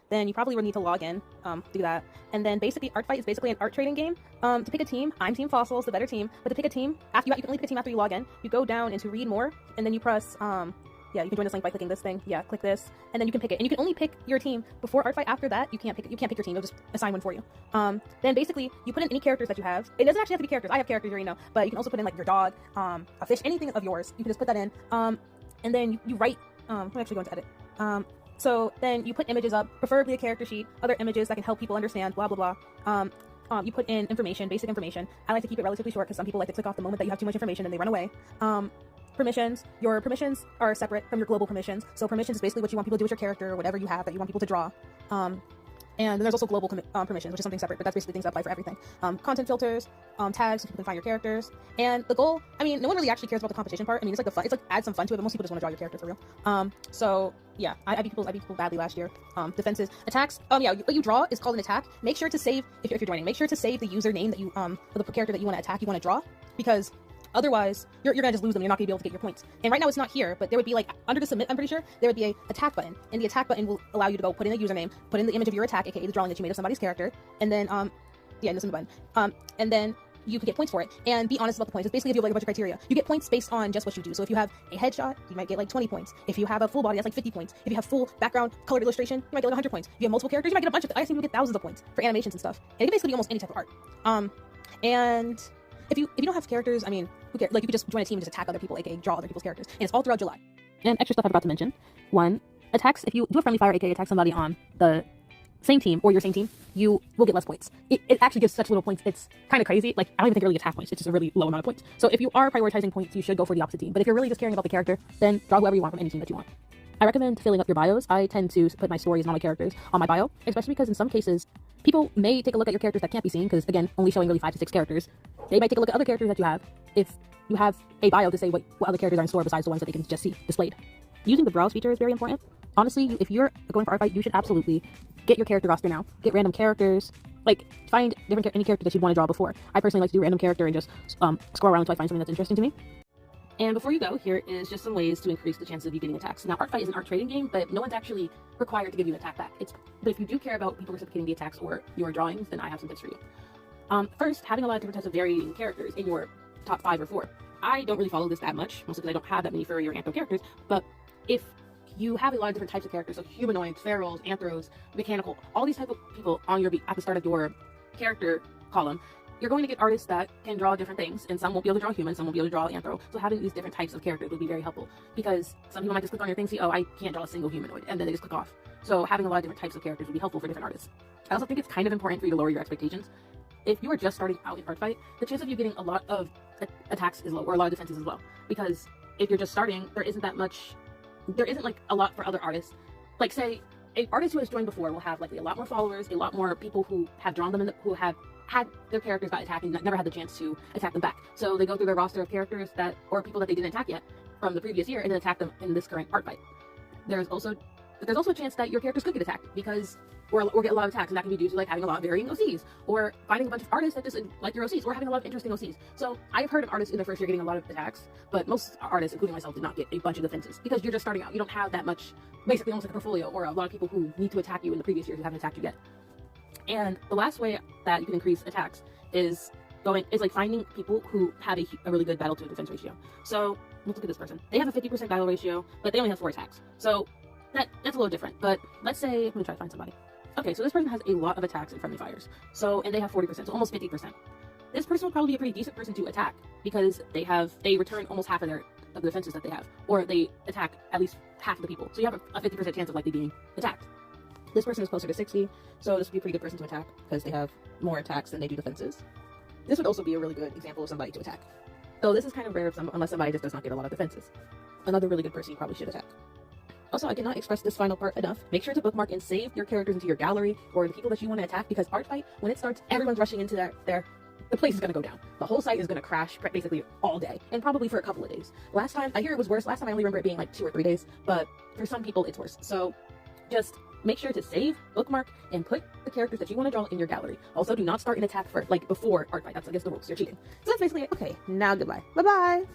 then you probably would need to log in, do that. And then basically Artfight is basically an art trading game. To pick a team, I'm Team Fossils, the better team, but to pick a team, after you can only pick a team after you log in. You go down into read more, and then you press, yeah, you can join this link by clicking this thing. Yeah, click this, and then you can pick it. And you can only pick your team before Artfight. After that, you can't pick your team. It'll just assign one for you. Then basically you put in any characters that you have. It doesn't actually have to be characters. I have characters, you already know, but you can also put in like your dog, a fish, anything of yours. You can just put that in. And then you write. I'm actually going to edit. So then you put images up, preferably a character sheet, other images that can help people understand, blah, blah, blah. You put in information, basic information. I like to keep it relatively short because some people like to click off the moment that you have too much information and they run away. Permissions. Your permissions are separate from your global permissions. So permissions is basically what you want people to do with your character or whatever you have that you want people to draw. And then there's also global permissions, which is something separate, but that's basically things that apply for everything. Content filters, tags, so people can find your characters. And the goal, I mean, no one really actually cares about the competition part. I mean, it's like the fun, it's like add some fun to it, but most people just want to draw your character for real. So yeah, I beat people badly last year. Defenses, attacks. Yeah, what you draw is called an attack. Make sure to save, if you're joining, make sure to save the username that you, or the character that you want to attack, you want to draw, because otherwise, you're gonna just lose them. You're not gonna be able to get your points. And right now it's not here, but there would be like under the submit, I'm pretty sure there would be a attack button, and the attack button will allow you to go put in a username, put in the image of your attack, aka the drawing that you made of somebody's character, and then yeah, in the submit button, and then you can get points for it. And be honest about the points. It's basically if you have like a bunch of criteria. You get points based on just what you do. So if you have a headshot, you might get like 20 points. If you have a full body, that's like 50 points. If you have full background colored illustration, you might get like 100 points. If you have multiple characters, you might get a bunch of. I think you get thousands of points for animations and stuff. And it can basically be almost any type of art. And if you don't have characters, I mean, who cares? Like, you could just join a team and just attack other people, aka draw other people's characters. And it's all throughout July. And extra stuff I forgot to mention. 1, attacks, if you do a friendly fire, aka attack somebody on the same team or your same team, you will get less points. It actually gives such little points. It's kind of crazy. Like, I don't even think it really gets half points. It's just a really low amount of points. So if you are prioritizing points, you should go for the opposite team. But if you're really just caring about the character, then draw whoever you want from any team that you want. I recommend filling up your bios. I tend to put my stories and all my characters on my bio, especially because in some cases, people may take a look at your characters that can't be seen, because again, only showing really 5 to 6 characters. They might take a look at other characters that you have if you have a bio to say what other characters are in store besides the ones that they can just see displayed. Using the browse feature is very important. Honestly, if you're going for Artfight, you should absolutely get your character roster now. Get random characters. Like, find any character that you'd want to draw before. I personally like to do random character and just scroll around until I find something that's interesting to me. And before you go, here is just some ways to increase the chances of you getting attacks. Now, Artfight is an art trading game, but no one's actually required to give you an attack back. But if you do care about people reciprocating the attacks or your drawings, then I have some tips for you. First, having a lot of different types of varying characters in your top 5 or 4. I don't really follow this that much, mostly because I don't have that many furry or anthro characters, but if you have a lot of different types of characters, so humanoids, ferals, anthros, mechanical, all these type of people on at the start of your character column, you're going to get artists that can draw different things, and some won't be able to draw humans, some won't be able to draw anthro. So having these different types of characters would be very helpful, because some people might just click on your thing, see, oh, I can't draw a single humanoid, and then they just click off. So having a lot of different types of characters would be helpful for different artists. I also think it's kind of important for you to lower your expectations. If you are just starting out in Artfight, the chance of you getting a lot of attacks is low, or a lot of defenses as well. Because if you're just starting, there isn't like a lot for other artists. Like, say, an artist who has joined before will have likely a lot more followers, a lot more people who have drawn them and who have had their characters got attacked and never had the chance to attack them back. So they go through their roster of characters or people that they didn't attack yet from the previous year and then attack them in this current Artfight. There's also a chance that your characters could get attacked or get a lot of attacks, and that can be due to like having a lot of varying OCs, or finding a bunch of artists that just like your OCs, or having a lot of interesting OCs. So I've heard of artists in their first year getting a lot of attacks, but most artists, including myself, did not get a bunch of defenses because you're just starting out. You don't have that much, basically almost like a portfolio, or a lot of people who need to attack you in the previous years who haven't attacked you yet. And the last way that you can increase attacks is like finding people who have a really good battle to defense ratio. So let's look at this person. They have a 50% battle ratio, but they only have 4 attacks. So that's a little different. But let's say, let me try to find somebody. Okay, so this person has a lot of attacks and friendly fires. And they have 40%, so almost 50%. This person would probably be a pretty decent person to attack because they return almost half of the defenses that they have, or they attack at least half of the people. So you have a 50% chance of likely being attacked. This person is closer to 60, so this would be a pretty good person to attack because they have more attacks than they do defenses. This would also be a really good example of somebody to attack. Though this is kind of rare unless somebody just does not get a lot of defenses. Another really good person you probably should attack. Also, I cannot express this final part enough. Make sure to bookmark and save your characters into your gallery or the people that you want to attack, because Artfight, when it starts, everyone's rushing into the place is going to go down. The whole site is going to crash basically all day, and probably for a couple of days. Last time, I hear it was worse. Last time I only remember it being like 2 or 3 days, but for some people it's worse. So just make sure to save, bookmark, and put the characters that you want to draw in your gallery. Also, do not start an attack before Artfight. That's against the rules. You're cheating. So that's basically it. Okay, now goodbye. Bye-bye!